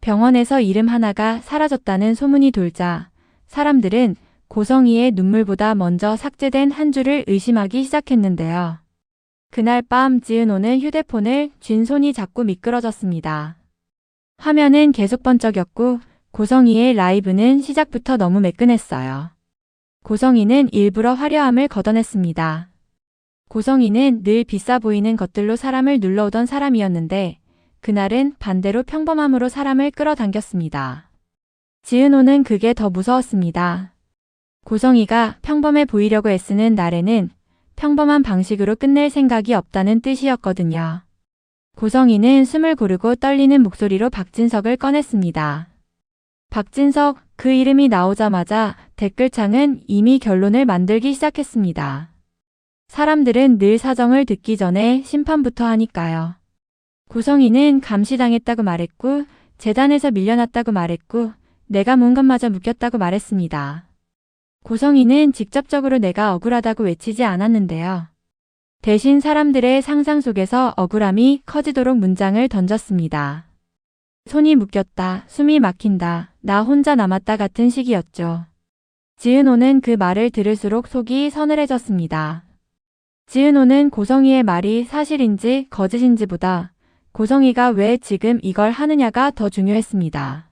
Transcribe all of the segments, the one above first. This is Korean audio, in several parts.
병원에서 이름 하나가 사라졌다는 소문이 돌자 사람들은 고성희의 눈물보다 먼저 삭제된 한 줄을 의심하기 시작했는데요. 그날 밤 지은호는 휴대폰을 쥔 손이 자꾸 미끄러졌습니다. 화면은 계속 번쩍였고 고성희의 라이브는 시작부터 너무 매끈했어요. 고성희는 일부러 화려함을 걷어냈습니다. 고성희는 늘 비싸 보이는 것들로 사람을 눌러오던 사람이었는데 그날은 반대로 평범함으로 사람을 끌어당겼습니다. 지은호는 그게 더 무서웠습니다. 고성희가 평범해 보이려고 애쓰는 날에는 평범한 방식으로 끝낼 생각이 없다는 뜻이었거든요. 고성희는 숨을 고르고 떨리는 목소리로 박진석을 꺼냈습니다. 박진석, 그 이름이 나오자마자 댓글창은 이미 결론을 만들기 시작했습니다. 사람들은 늘 사정을 듣기 전에 심판부터 하니까요. 고성희는 감시당했다고 말했고 재단에서 밀려났다고 말했고 내가 문 것마저 묶였다고 말했습니다. 고성희는 직접적으로 내가 억울하다고 외치지 않았는데요. 대신 사람들의 상상 속에서 억울함이 커지도록 문장을 던졌습니다. 손이 묶였다, 숨이 막힌다, 나 혼자 남았다 같은 식이었죠. 지은호는 그 말을 들을수록 속이 서늘해졌습니다. 지은호는 고성희의 말이 사실인지 거짓인지보다 고성희가 왜 지금 이걸 하느냐가 더 중요했습니다.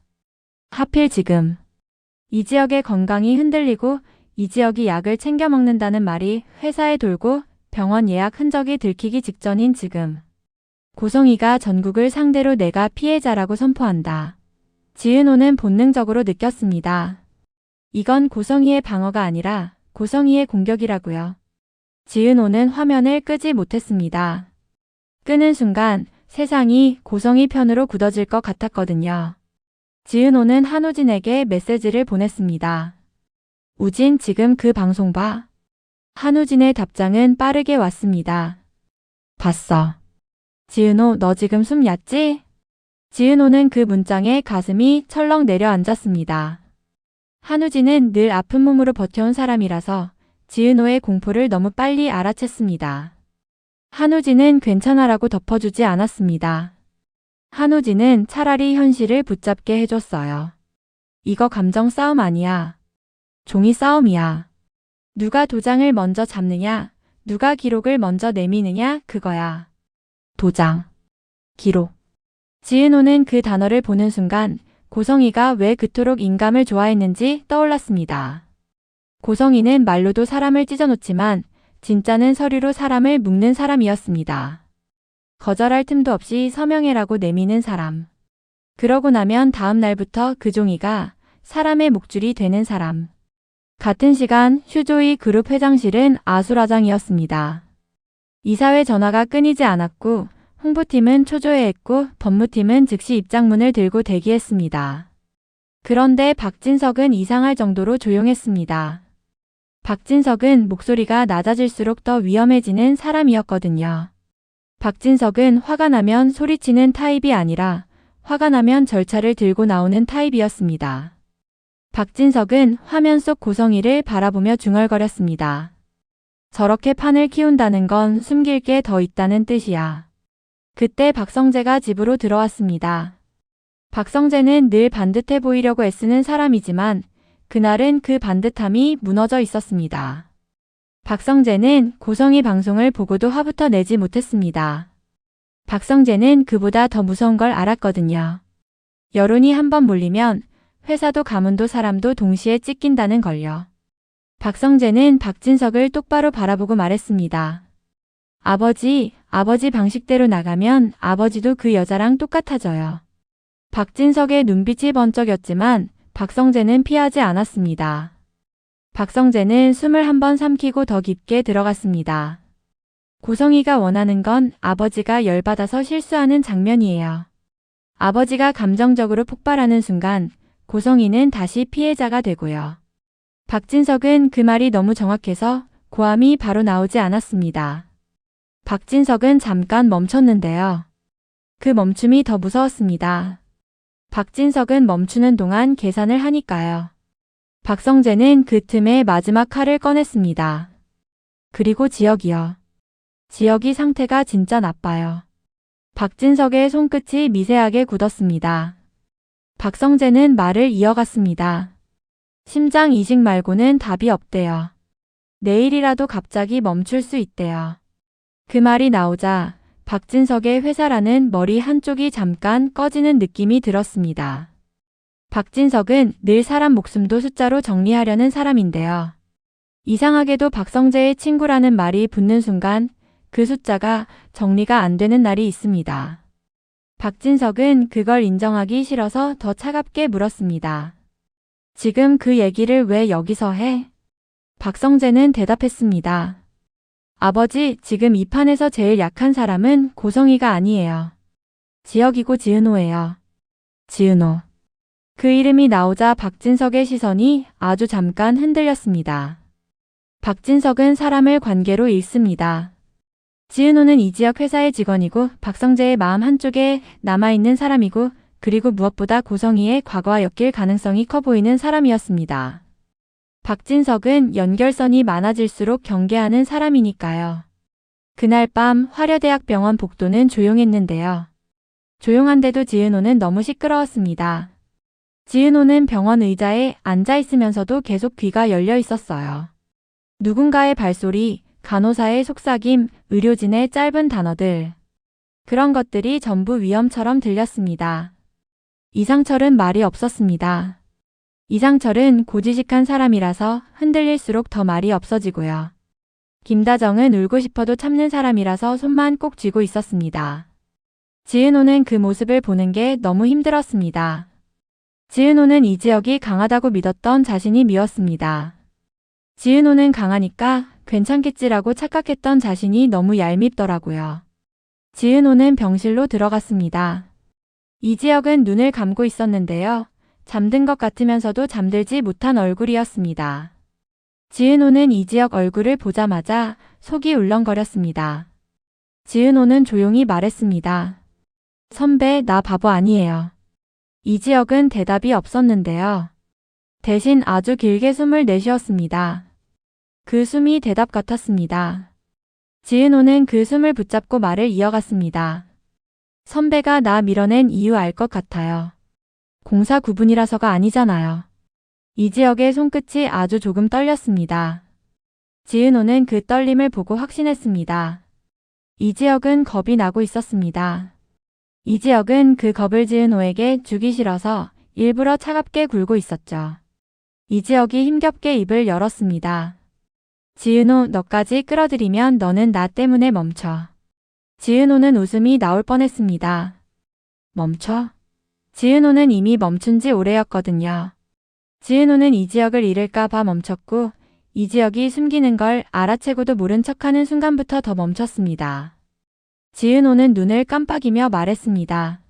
하필 지금. 이 지역의 건강이 흔들리고 이 지역이 약을 챙겨 먹는다는 말이 회사에 돌고 병원 예약 흔적이 들키기 직전인 지금. 고성희가 전국을 상대로 내가 피해자라고 선포한다. 지은호는 본능적으로 느꼈습니다. 이건 고성희의 방어가 아니라 고성희의 공격이라고요. 지은호는 화면을 끄지 못했습니다. 끄는 순간 세상이 고성희 편으로 굳어질 것 같았거든요. 지은호는 한우진에게 메시지를 보냈습니다. 우진, 지금 그 방송 봐. 한우진의 답장은 빠르게 왔습니다. 봤어. 지은호, 너 지금 숨 얕지? 지은호는 그 문장에 가슴이 철렁 내려앉았습니다. 한우진은 늘 아픈 몸으로 버텨온 사람이라서 지은호의 공포를 너무 빨리 알아챘습니다. 한우진은 괜찮아라고 덮어주지 않았습니다. 한우진은 차라리 현실을 붙잡게 해줬어요. 이거 감정 싸움 아니야. 종이 싸움이야. 누가 도장을 먼저 잡느냐, 누가 기록을 먼저 내미느냐, 그거야. 도장, 기록. 지은호는 그 단어를 보는 순간 고성희가 왜 그토록 인감을 좋아했는지 떠올랐습니다. 고성희는 말로도 사람을 찢어놓지만 진짜는 서류로 사람을 묶는 사람이었습니다. 거절할 틈도 없이 서명해라고 내미는 사람. 그러고 나면 다음 날부터 그 종이가 사람의 목줄이 되는 사람. 같은 시간 휴조이 그룹 회장실은 아수라장이었습니다. 이사회 전화가 끊이지 않았고 홍보팀은 초조해했고 법무팀은 즉시 입장문을 들고 대기했습니다. 그런데 박진석은 이상할 정도로 조용했습니다. 박진석은 목소리가 낮아질수록 더 위험해지는 사람이었거든요. 박진석은 화가 나면 소리치는 타입이 아니라 화가 나면 절차를 들고 나오는 타입이었습니다. 박진석은 화면 속 고성희를 바라보며 중얼거렸습니다. 저렇게 판을 키운다는 건 숨길 게 더 있다는 뜻이야. 그때 박성재가 집으로 들어왔습니다. 박성재는 늘 반듯해 보이려고 애쓰는 사람이지만 그날은 그 반듯함이 무너져 있었습니다. 박성재는 고성희 방송을 보고도 화부터 내지 못했습니다. 박성재는 그보다 더 무서운 걸 알았거든요. 여론이 한번 몰리면 회사도 가문도 사람도 동시에 찢긴다는 걸요. 박성재는 박진석을 똑바로 바라보고 말했습니다. 아버지 방식대로 나가면 아버지도 그 여자랑 똑같아져요. 박진석의 눈빛이 번쩍였지만 박성재는 피하지 않았습니다. 박성재는 숨을 한번 삼키고 더 깊게 들어갔습니다. 고성희가 원하는 건 아버지가 열받아서 실수하는 장면이에요. 아버지가 감정적으로 폭발하는 순간 고성희는 다시 피해자가 되고요. 박진석은 그 말이 너무 정확해서 고함이 바로 나오지 않았습니다. 박진석은 잠깐 멈췄는데요. 그 멈춤이 더 무서웠습니다. 박진석은 멈추는 동안 계산을 하니까요. 박성재는 그 틈에 마지막 칼을 꺼냈습니다. 그리고 지역이요. 지역이 상태가 진짜 나빠요. 박진석의 손끝이 미세하게 굳었습니다. 박성재는 말을 이어갔습니다. 심장 이식 말고는 답이 없대요. 내일이라도 갑자기 멈출 수 있대요. 그 말이 나오자 박진석의 회사라는 머리 한쪽이 잠깐 꺼지는 느낌이 들었습니다. 박진석은 늘 사람 목숨도 숫자로 정리하려는 사람인데요. 이상하게도 박성재의 친구라는 말이 붙는 순간 그 숫자가 정리가 안 되는 날이 있습니다. 박진석은 그걸 인정하기 싫어서 더 차갑게 물었습니다. 지금 그 얘기를 왜 여기서 해? 박성재는 대답했습니다. 아버지, 지금 이 판에서 제일 약한 사람은 고성이가 아니에요. 지혁이고 지은호예요. 지은호. 그 이름이 나오자 박진석의 시선이 아주 잠깐 흔들렸습니다. 박진석은 사람을 관계로 읽습니다. 지은호는 이 지역 회사의 직원이고 박성재의 마음 한쪽에 남아있는 사람이고 그리고 무엇보다 고성이의 과거와 엮일 가능성이 커 보이는 사람이었습니다. 박진석은 연결선이 많아질수록 경계하는 사람이니까요. 그날 밤 화려대학병원 복도는 조용했는데요. 조용한데도 지은호는 너무 시끄러웠습니다. 지은호는 병원 의자에 앉아 있으면서도 계속 귀가 열려 있었어요. 누군가의 발소리, 간호사의 속삭임, 의료진의 짧은 단어들. 그런 것들이 전부 위험처럼 들렸습니다. 이상철은 말이 없었습니다. 이상철은 고지식한 사람이라서 흔들릴수록 더 말이 없어지고요. 김다정은 울고 싶어도 참는 사람이라서 손만 꼭 쥐고 있었습니다. 지은호는 그 모습을 보는 게 너무 힘들었습니다. 지은호는 이 지역이 강하다고 믿었던 자신이 미웠습니다. 지은호는 강하니까 괜찮겠지라고 착각했던 자신이 너무 얄밉더라고요. 지은호는 병실로 들어갔습니다. 이 지역은 눈을 감고 있었는데요. 잠든 것 같으면서도 잠들지 못한 얼굴이었습니다. 지은호는 이 지역 얼굴을 보자마자 속이 울렁거렸습니다. 지은호는 조용히 말했습니다. 선배, 나 바보 아니에요. 이 지역은 대답이 없었는데요. 대신 아주 길게 숨을 내쉬었습니다. 그 숨이 대답 같았습니다. 지은호는 그 숨을 붙잡고 말을 이어갔습니다. 선배가 나 밀어낸 이유 알 것 같아요. 공사 구분이라서가 아니잖아요. 이 지역의 손끝이 아주 조금 떨렸습니다. 지은호는 그 떨림을 보고 확신했습니다. 이 지역은 겁이 나고 있었습니다. 이 지역은 그 겁을 지은호에게 주기 싫어서 일부러 차갑게 굴고 있었죠. 이 지역이 힘겹게 입을 열었습니다. 지은호, 너까지 끌어들이면 너는 나 때문에 멈춰. 지은호는 웃음이 나올 뻔했습니다. 멈춰? 지은호는 이미 멈춘 지 오래였거든요. 지은호는 이 지역을 잃을까 봐 멈췄고 이 지역이 숨기는 걸 알아채고도 모른 척하는 순간부터 더 멈췄습니다. 지은호는 눈을 깜빡이며 말했습니다.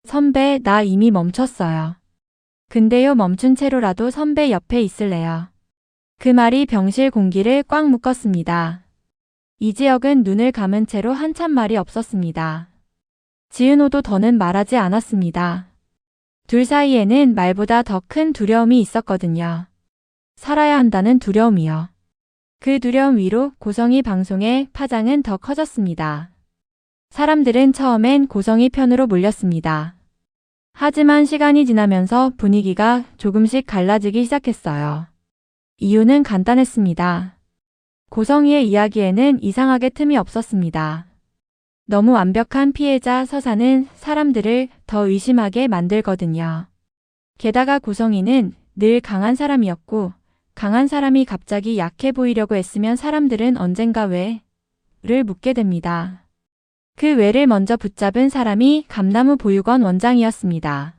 선배, 나 이미 멈췄어요. 근데요, 멈춘 채로라도 선배 옆에 있을래요. 그 말이 병실 공기를 꽉 묶었습니다. 이 지역은 눈을 감은 채로 한참 말이 없었습니다. 지은호도 더는 말하지 않았습니다. 둘 사이에는 말보다 더 큰 두려움이 있었거든요. 살아야 한다는 두려움이요. 그 두려움 위로 고성이 방송의 파장은 더 커졌습니다. 사람들은 처음엔 고성이 편으로 몰렸습니다. 하지만 시간이 지나면서 분위기가 조금씩 갈라지기 시작했어요. 이유는 간단했습니다. 고성이의 이야기에는 이상하게 틈이 없었습니다. 너무 완벽한 피해자 서사는 사람들을 더 의심하게 만들거든요. 게다가 고성이는 늘 강한 사람이었고 강한 사람이 갑자기 약해 보이려고 애쓰면 사람들은 언젠가 왜를 묻게 됩니다. 그 왜를 먼저 붙잡은 사람이 감나무 보육원 원장이었습니다.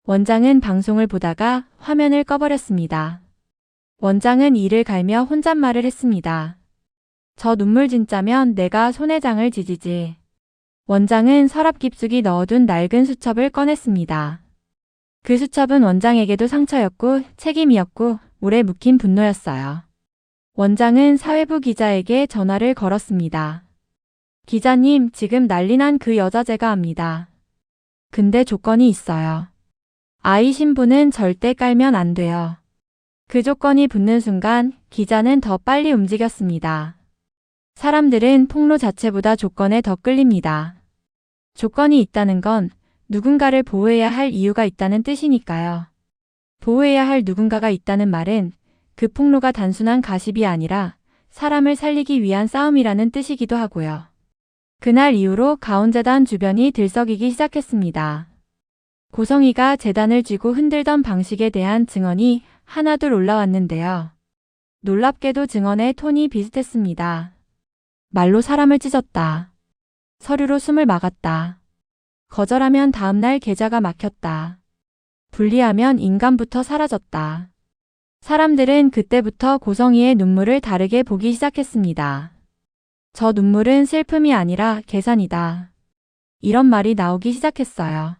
원장은 방송을 보다가 화면을 꺼버렸습니다. 원장은 이를 갈며 혼잣말을 했습니다. 저 눈물 진짜면 내가 손회장을 지지지. 원장은 서랍 깊숙이 넣어둔 낡은 수첩을 꺼냈습니다. 그 수첩은 원장에게도 상처였고 책임이었고 오래 묵힌 분노였어요. 원장은 사회부 기자에게 전화를 걸었습니다. 기자님, 지금 난리난 그 여자 제가 압니다. 근데 조건이 있어요. 아이 신부는 절대 깔면 안 돼요. 그 조건이 붙는 순간 기자는 더 빨리 움직였습니다. 사람들은 폭로 자체보다 조건에 더 끌립니다. 조건이 있다는 건 누군가를 보호해야 할 이유가 있다는 뜻이니까요. 보호해야 할 누군가가 있다는 말은 그 폭로가 단순한 가십이 아니라 사람을 살리기 위한 싸움이라는 뜻이기도 하고요. 그날 이후로 가온재단 주변이 들썩이기 시작했습니다. 고성이가 재단을 쥐고 흔들던 방식에 대한 증언이 하나둘 올라왔는데요. 놀랍게도 증언의 톤이 비슷했습니다. 말로 사람을 찢었다. 서류로 숨을 막았다. 거절하면 다음날 계좌가 막혔다. 분리하면 인간부터 사라졌다. 사람들은 그때부터 고성이의 눈물을 다르게 보기 시작했습니다. 저 눈물은 슬픔이 아니라 계산이다. 이런 말이 나오기 시작했어요.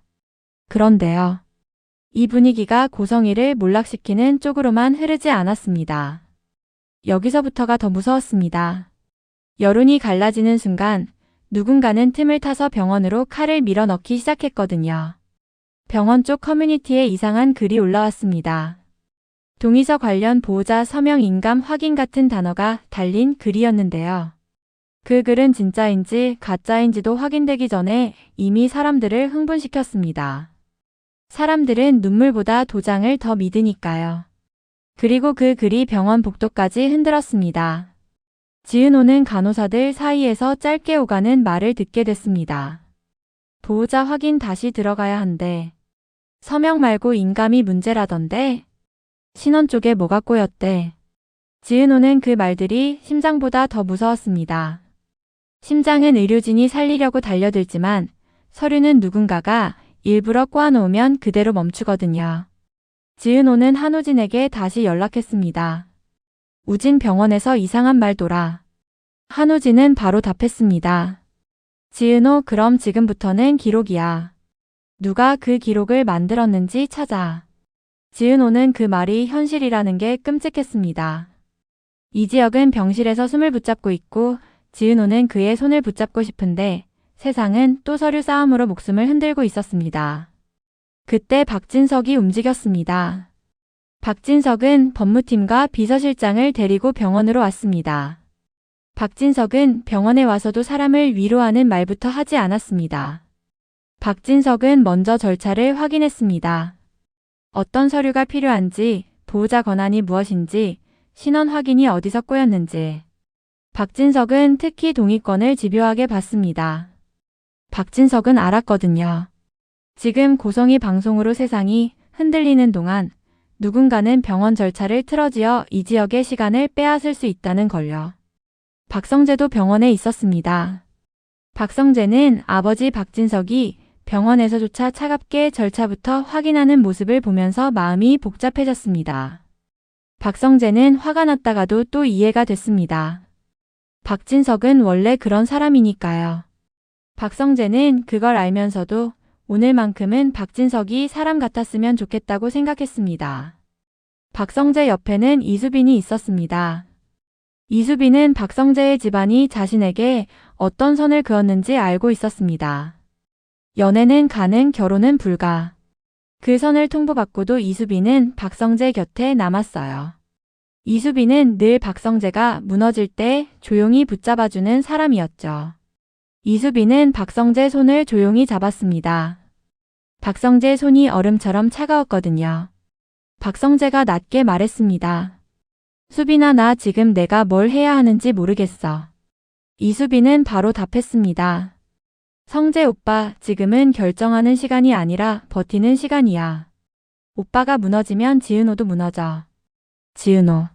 그런데요. 이 분위기가 고성이를 몰락시키는 쪽으로만 흐르지 않았습니다. 여기서부터가 더 무서웠습니다. 여론이 갈라지는 순간 누군가는 틈을 타서 병원으로 칼을 밀어넣기 시작했거든요. 병원 쪽 커뮤니티에 이상한 글이 올라왔습니다. 동의서 관련 보호자 서명 인감 확인 같은 단어가 달린 글이었는데요. 그 글은 진짜인지 가짜인지도 확인되기 전에 이미 사람들을 흥분시켰습니다. 사람들은 눈물보다 도장을 더 믿으니까요. 그리고 그 글이 병원 복도까지 흔들었습니다. 지은호는 간호사들 사이에서 짧게 오가는 말을 듣게 됐습니다. 보호자 확인 다시 들어가야 한대. 서명 말고 인감이 문제라던데. 신원 쪽에 뭐가 꼬였대. 지은호는 그 말들이 심장보다 더 무서웠습니다. 심장은 의료진이 살리려고 달려들지만 서류는 누군가가 일부러 꼬아놓으면 그대로 멈추거든요. 지은호는 한우진에게 다시 연락했습니다. 우진 병원에서 이상한 말 돌아. 한우진은 바로 답했습니다. 지은호, 그럼 지금부터는 기록이야. 누가 그 기록을 만들었는지 찾아. 지은호는 그 말이 현실이라는 게 끔찍했습니다. 이지혁은 병실에서 숨을 붙잡고 있고 지은호는 그의 손을 붙잡고 싶은데 세상은 또 서류 싸움으로 목숨을 흔들고 있었습니다. 그때 박진석이 움직였습니다. 박진석은 법무팀과 비서실장을 데리고 병원으로 왔습니다. 박진석은 병원에 와서도 사람을 위로하는 말부터 하지 않았습니다. 박진석은 먼저 절차를 확인했습니다. 어떤 서류가 필요한지, 보호자 권한이 무엇인지, 신원 확인이 어디서 꼬였는지. 박진석은 특히 동의권을 집요하게 받습니다. 박진석은 알았거든요. 지금 고성이 방송으로 세상이 흔들리는 동안 누군가는 병원 절차를 틀어지어 이지혁의 시간을 빼앗을 수 있다는 걸요. 박성재도 병원에 있었습니다. 박성재는 아버지 박진석이 병원에서조차 차갑게 절차부터 확인하는 모습을 보면서 마음이 복잡해졌습니다. 박성재는 화가 났다가도 또 이해가 됐습니다. 박진석은 원래 그런 사람이니까요. 박성재는 그걸 알면서도 오늘만큼은 박진석이 사람 같았으면 좋겠다고 생각했습니다. 박성재 옆에는 이수빈이 있었습니다. 이수빈은 박성재의 집안이 자신에게 어떤 선을 그었는지 알고 있었습니다. 연애는 가능, 결혼은 불가. 그 선을 통보받고도 이수빈은 박성재 곁에 남았어요. 이수빈은 늘 박성재가 무너질 때 조용히 붙잡아주는 사람이었죠. 이수빈은 박성재 손을 조용히 잡았습니다. 박성재 손이 얼음처럼 차가웠거든요. 박성재가 낮게 말했습니다. 수빈아, 나 지금 내가 뭘 해야 하는지 모르겠어. 이수빈은 바로 답했습니다. 성재 오빠, 지금은 결정하는 시간이 아니라 버티는 시간이야. 오빠가 무너지면 지은호도 무너져. 지은호.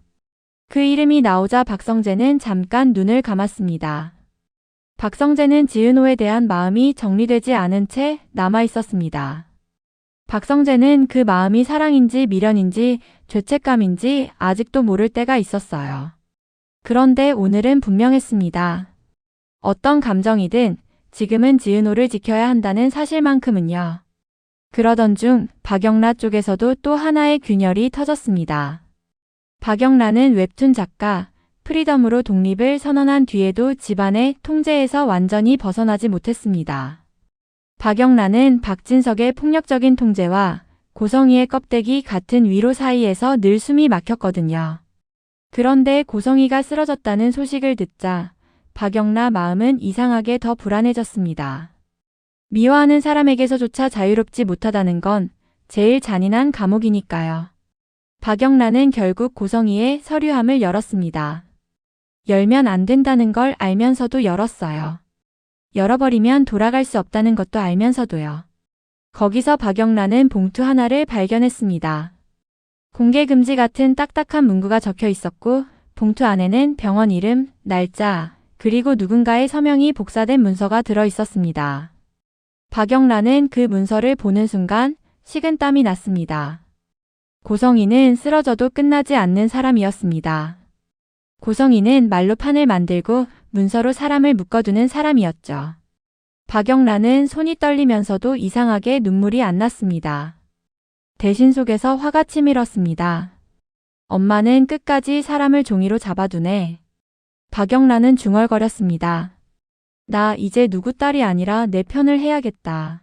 그 이름이 나오자 박성재는 잠깐 눈을 감았습니다. 박성재는 지은호에 대한 마음이 정리되지 않은 채 남아 있었습니다. 박성재는 그 마음이 사랑인지 미련인지 죄책감인지 아직도 모를 때가 있었어요. 그런데 오늘은 분명했습니다. 어떤 감정이든 지금은 지은호를 지켜야 한다는 사실만큼은요. 그러던 중 박영라 쪽에서도 또 하나의 균열이 터졌습니다. 박영라는 웹툰 작가, 프리덤으로 독립을 선언한 뒤에도 집안의 통제에서 완전히 벗어나지 못했습니다. 박영라는 박진석의 폭력적인 통제와 고성이의 껍데기 같은 위로 사이에서 늘 숨이 막혔거든요. 그런데 고성이가 쓰러졌다는 소식을 듣자 박영라 마음은 이상하게 더 불안해졌습니다. 미워하는 사람에게서조차 자유롭지 못하다는 건 제일 잔인한 감옥이니까요. 박영란은 결국 고성희의 서류함을 열었습니다. 열면 안 된다는 걸 알면서도 열었어요. 열어버리면 돌아갈 수 없다는 것도 알면서도요. 거기서 박영란은 봉투 하나를 발견했습니다. 공개금지 같은 딱딱한 문구가 적혀 있었고 봉투 안에는 병원 이름, 날짜, 그리고 누군가의 서명이 복사된 문서가 들어 있었습니다. 박영란은 그 문서를 보는 순간 식은땀이 났습니다. 고성희는 쓰러져도 끝나지 않는 사람이었습니다. 고성희는 말로 판을 만들고 문서로 사람을 묶어두는 사람이었죠. 박영란은 손이 떨리면서도 이상하게 눈물이 안 났습니다. 대신 속에서 화가 치밀었습니다. 엄마는 끝까지 사람을 종이로 잡아두네. 박영란은 중얼거렸습니다. 나 이제 누구 딸이 아니라 내 편을 해야겠다.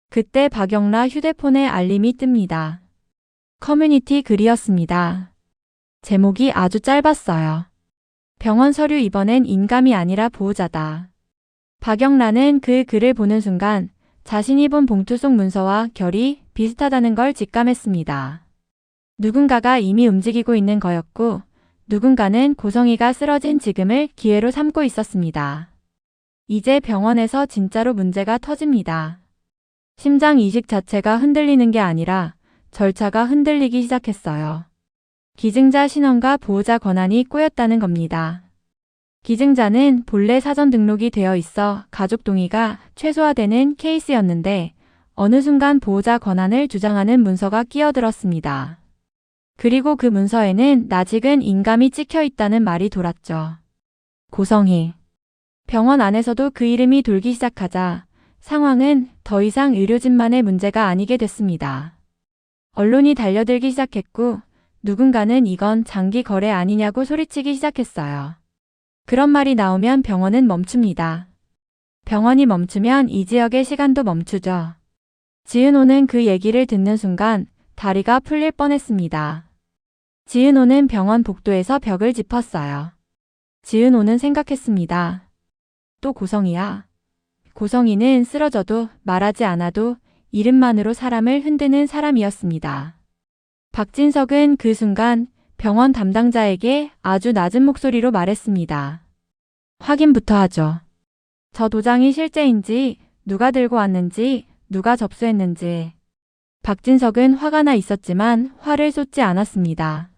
그때 박영라 휴대폰에 알림이 뜹니다. 커뮤니티 글이었습니다. 제목이 아주 짧았어요. 병원 서류 이번엔 인감이 아니라 보호자다. 박영란은 그 글을 보는 순간 자신이 본 봉투 속 문서와 결이 비슷하다는 걸 직감했습니다. 누군가가 이미 움직이고 있는 거였고 누군가는 고성희가 쓰러진 지금을 기회로 삼고 있었습니다. 이제 병원에서 진짜로 문제가 터집니다. 심장 이식 자체가 흔들리는 게 아니라 절차가 흔들리기 시작했어요. 기증자 신원과 보호자 권한이 꼬였다는 겁니다. 기증자는 본래 사전 등록이 되어 있어 가족 동의가 최소화되는 케이스였는데 어느 순간 보호자 권한을 주장하는 문서가 끼어들었습니다. 그리고 그 문서에는 낯익은 인감이 찍혀 있다는 말이 돌았죠. 고성희. 병원 안에서도 그 이름이 돌기 시작하자 상황은 더 이상 의료진만의 문제가 아니게 됐습니다. 언론이 달려들기 시작했고 누군가는 이건 장기 거래 아니냐고 소리치기 시작했어요. 그런 말이 나오면 병원은 멈춥니다. 병원이 멈추면 이 지역의 시간도 멈추죠. 지은호는 그 얘기를 듣는 순간 다리가 풀릴 뻔했습니다. 지은호는 병원 복도에서 벽을 짚었어요. 지은호는 생각했습니다. 또 고성희야. 고성희는 쓰러져도 말하지 않아도 이름만으로 사람을 흔드는 사람이었습니다. 박진석은 그 순간 병원 담당자에게 아주 낮은 목소리로 말했습니다. 확인부터 하죠. 저 도장이 실제인지, 누가 들고 왔는지, 누가 접수했는지. 박진석은 화가 나 있었지만 화를 쏟지 않았습니다.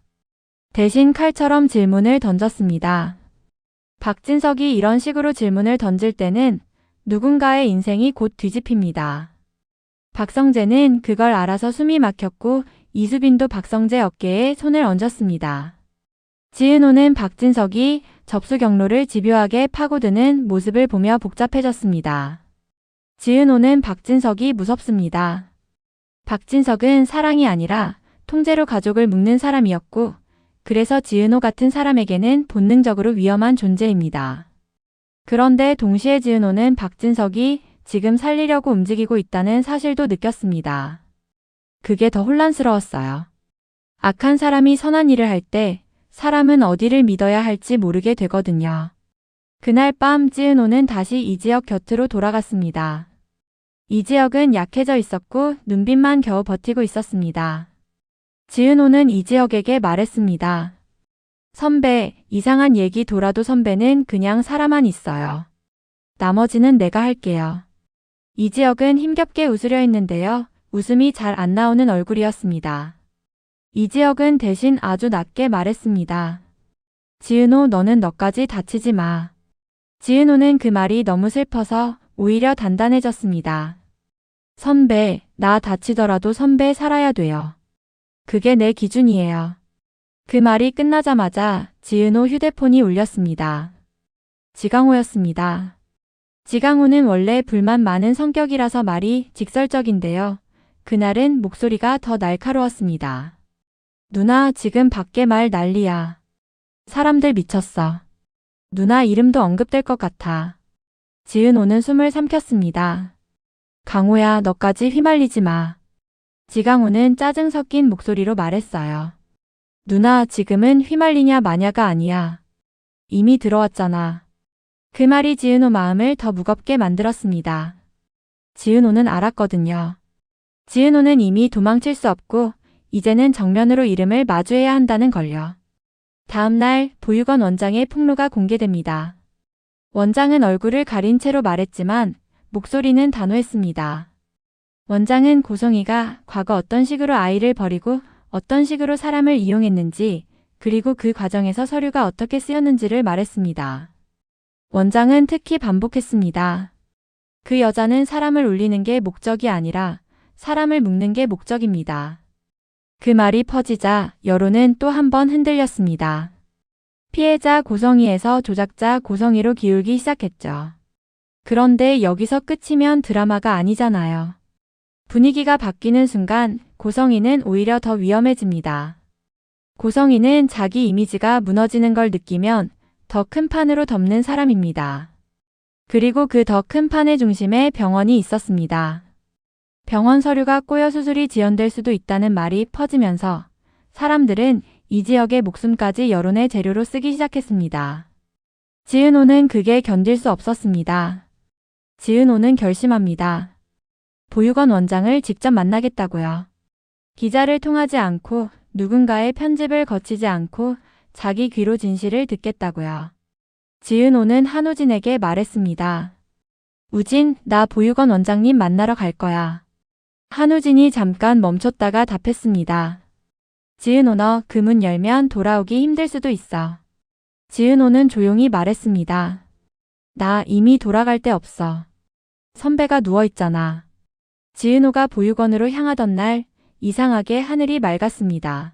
대신 칼처럼 질문을 던졌습니다. 박진석이 이런 식으로 질문을 던질 때는 누군가의 인생이 곧 뒤집힙니다. 박성재는 그걸 알아서 숨이 막혔고 이수빈도 박성재 어깨에 손을 얹었습니다. 지은호는 박진석이 접수 경로를 집요하게 파고드는 모습을 보며 복잡해졌습니다. 지은호는 박진석이 무섭습니다. 박진석은 사랑이 아니라 통제로 가족을 묶는 사람이었고 그래서 지은호 같은 사람에게는 본능적으로 위험한 존재입니다. 그런데 동시에 지은호는 박진석이 지금 살리려고 움직이고 있다는 사실도 느꼈습니다. 그게 더 혼란스러웠어요. 악한 사람이 선한 일을 할 때 사람은 어디를 믿어야 할지 모르게 되거든요. 그날 밤 지은호는 다시 이지혁 곁으로 돌아갔습니다. 이지혁은 약해져 있었고 눈빛만 겨우 버티고 있었습니다. 지은호는 이지혁에게 말했습니다. 선배, 이상한 얘기 돌아도 선배는 그냥 살아만 있어요. 나머지는 내가 할게요. 이지혁은 힘겹게 웃으려 했는데요. 웃음이 잘 안 나오는 얼굴이었습니다. 이지혁은 대신 아주 낮게 말했습니다. 지은호, 너는 너까지 다치지 마. 지은호는 그 말이 너무 슬퍼서 오히려 단단해졌습니다. 선배, 나 다치더라도 선배 살아야 돼요. 그게 내 기준이에요. 그 말이 끝나자마자 지은호 휴대폰이 울렸습니다. 지강호였습니다. 지강호는 원래 불만 많은 성격이라서 말이 직설적인데요. 그날은 목소리가 더 날카로웠습니다. 누나, 지금 밖에 말 난리야. 사람들 미쳤어. 누나 이름도 언급될 것 같아. 지은호는 숨을 삼켰습니다. 강호야, 너까지 휘말리지 마. 지강호는 짜증 섞인 목소리로 말했어요. 누나, 지금은 휘말리냐 마냐가 아니야. 이미 들어왔잖아. 그 말이 지은호 마음을 더 무겁게 만들었습니다. 지은호는 알았거든요. 지은호는 이미 도망칠 수 없고 이제는 정면으로 이름을 마주해야 한다는 걸요. 다음 날 보육원 원장의 폭로가 공개됩니다. 원장은 얼굴을 가린 채로 말했지만 목소리는 단호했습니다. 원장은 고성이가 과거 어떤 식으로 아이를 버리고 어떤 식으로 사람을 이용했는지 그리고 그 과정에서 서류가 어떻게 쓰였는지를 말했습니다. 원장은 특히 반복했습니다. 그 여자는 사람을 울리는 게 목적이 아니라 사람을 묶는 게 목적입니다. 그 말이 퍼지자 여론은 또 한 번 흔들렸습니다. 피해자 고성이에서 조작자 고성이로 기울기 시작했죠. 그런데 여기서 끝이면 드라마가 아니잖아요. 분위기가 바뀌는 순간 고성이는 오히려 더 위험해집니다. 고성이는 자기 이미지가 무너지는 걸 느끼면 더 큰 판으로 덮는 사람입니다. 그리고 그 더 큰 판의 중심에 병원이 있었습니다. 병원 서류가 꼬여 수술이 지연될 수도 있다는 말이 퍼지면서 사람들은 이 지역의 목숨까지 여론의 재료로 쓰기 시작했습니다. 지은호는 그게 견딜 수 없었습니다. 지은호는 결심합니다. 보육원 원장을 직접 만나겠다고요. 기자를 통하지 않고 누군가의 편집을 거치지 않고 자기 귀로 진실을 듣겠다고요. 지은호는 한우진에게 말했습니다. 우진, 나 보육원 원장님 만나러 갈 거야. 한우진이 잠깐 멈췄다가 답했습니다. 지은호, 너 그 문 열면 돌아오기 힘들 수도 있어. 지은호는 조용히 말했습니다. 나 이미 돌아갈 데 없어. 선배가 누워있잖아. 지은호가 보육원으로 향하던 날 이상하게 하늘이 맑았습니다.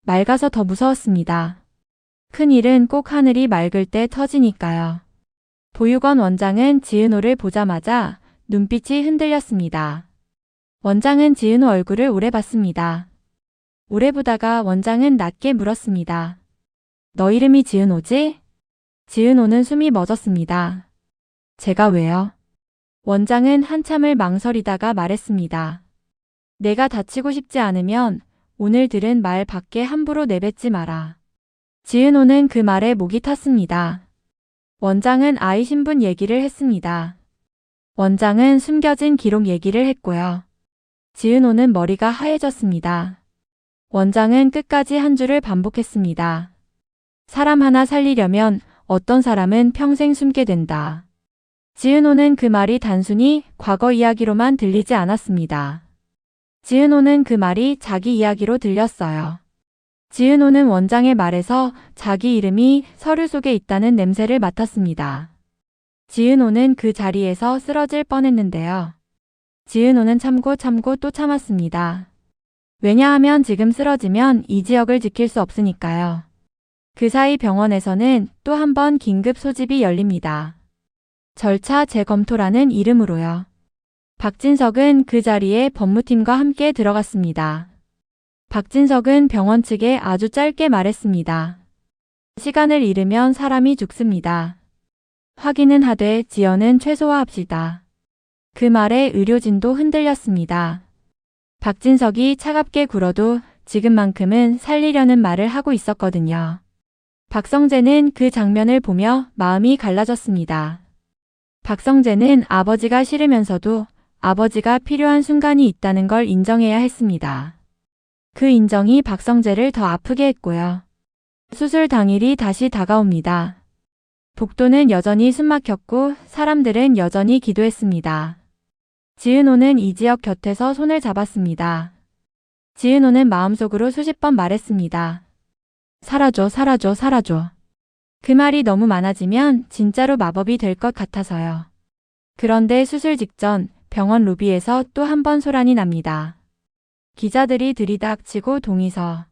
맑아서 더 무서웠습니다. 큰일은 꼭 하늘이 맑을 때 터지니까요. 보육원 원장은 지은호를 보자마자 눈빛이 흔들렸습니다. 원장은 지은호 얼굴을 오래 봤습니다. 오래 보다가 원장은 낮게 물었습니다. 너 이름이 지은호지? 지은호는 숨이 멎었습니다. 제가 왜요? 원장은 한참을 망설이다가 말했습니다. 내가 다치고 싶지 않으면 오늘 들은 말 밖에 함부로 내뱉지 마라. 지은호는 그 말에 목이 탔습니다. 원장은 아이 신분 얘기를 했습니다. 원장은 숨겨진 기록 얘기를 했고요. 지은호는 머리가 하얘졌습니다. 원장은 끝까지 한 줄을 반복했습니다. 사람 하나 살리려면 어떤 사람은 평생 숨게 된다. 지은호는 그 말이 단순히 과거 이야기로만 들리지 않았습니다. 지은호는 그 말이 자기 이야기로 들렸어요. 지은호는 원장의 말에서 자기 이름이 서류 속에 있다는 냄새를 맡았습니다. 지은호는 그 자리에서 쓰러질 뻔했는데요. 지은호는 참고 또 참았습니다. 왜냐하면 지금 쓰러지면 이 지역을 지킬 수 없으니까요. 그 사이 병원에서는 또 한 번 긴급 소집이 열립니다. 절차 재검토라는 이름으로요. 박진석은 그 자리에 법무팀과 함께 들어갔습니다. 박진석은 병원 측에 아주 짧게 말했습니다. 시간을 잃으면 사람이 죽습니다. 확인은 하되 지연은 최소화합시다. 그 말에 의료진도 흔들렸습니다. 박진석이 차갑게 굴어도 지금만큼은 살리려는 말을 하고 있었거든요. 박성재는 그 장면을 보며 마음이 갈라졌습니다. 박성재는 아버지가 싫으면서도 아버지가 필요한 순간이 있다는 걸 인정해야 했습니다. 그 인정이 박성재를 더 아프게 했고요. 수술 당일이 다시 다가옵니다. 복도는 여전히 숨막혔고 사람들은 여전히 기도했습니다. 지은호는 이 지역 곁에서 손을 잡았습니다. 지은호는 마음속으로 수십 번 말했습니다. 사라져, 사라져, 사라져. 그 말이 너무 많아지면 진짜로 마법이 될 것 같아서요. 그런데 수술 직전 병원 로비에서 또 한 번 소란이 납니다. 기자들이 들이닥치고 동의서